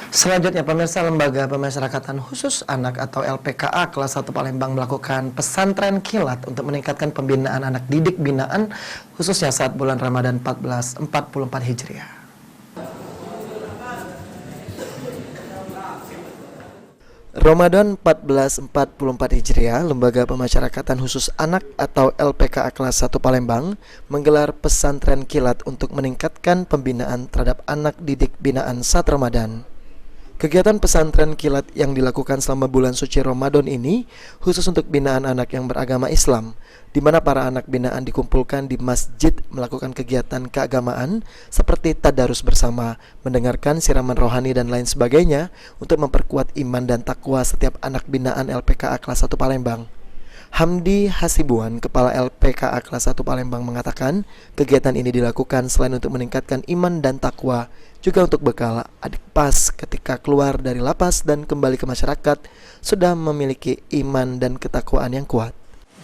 Selanjutnya, pemirsa, Lembaga Pemasyarakatan Khusus Anak atau LPKA kelas 1 Palembang melakukan pesantren kilat untuk meningkatkan pembinaan anak didik binaan khususnya saat bulan Ramadan 1444 Hijriah. Ramadan 1444 Hijriah, Lembaga Pemasyarakatan Khusus Anak atau LPKA kelas 1 Palembang menggelar pesantren kilat untuk meningkatkan pembinaan terhadap anak didik binaan saat Ramadan. Kegiatan pesantren kilat yang dilakukan selama bulan suci Ramadan ini khusus untuk binaan anak yang beragama Islam, di mana para anak binaan dikumpulkan di masjid melakukan kegiatan keagamaan seperti tadarus bersama, mendengarkan siraman rohani dan lain sebagainya untuk memperkuat iman dan takwa setiap anak binaan LPKA kelas 1 Palembang. Hamdi Hasibuan, Kepala LPKA kelas 1 Palembang mengatakan, kegiatan ini dilakukan selain untuk meningkatkan iman dan takwa, juga untuk bekal adik pas ketika keluar dari lapas dan kembali ke masyarakat sudah memiliki iman dan ketakwaan yang kuat.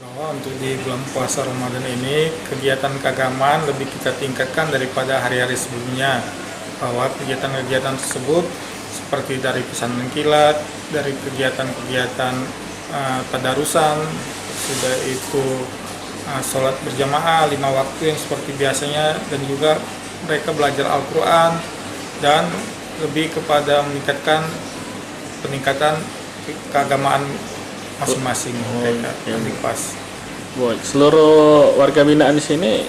Bahwa untuk di bulan puasa Ramadan ini, kegiatan keagamaan lebih kita tingkatkan daripada hari-hari sebelumnya. Bahwa kegiatan-kegiatan tersebut seperti dari pesantren kilat, dari kegiatan-kegiatan tadarusan, sudah itu sholat berjamaah 5 waktu yang seperti biasanya, dan juga mereka belajar Al-Quran dan lebih kepada peningkatan keagamaan masing-masing mereka yang pas. Seluruh warga binaan di sini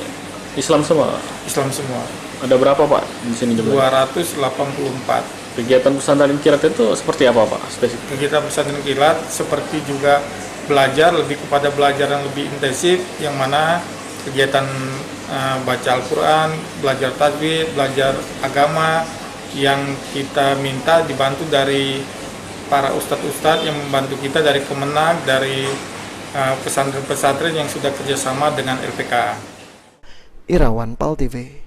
Islam semua? Islam semua. Ada berapa Pak di sini jumlahnya? 284. Kegiatan pesantren kilat itu seperti apa Pak spesifik? Kegiatan pesantren kilat seperti juga belajar, lebih kepada belajar yang lebih intensif, yang mana kegiatan baca Al-Quran, belajar tajwid, belajar agama, yang kita minta dibantu dari para ustadz-ustadz yang membantu kita dari Kemenag, dari pesantren-pesantren yang sudah kerjasama dengan LPKA. Irawan, PAL TV.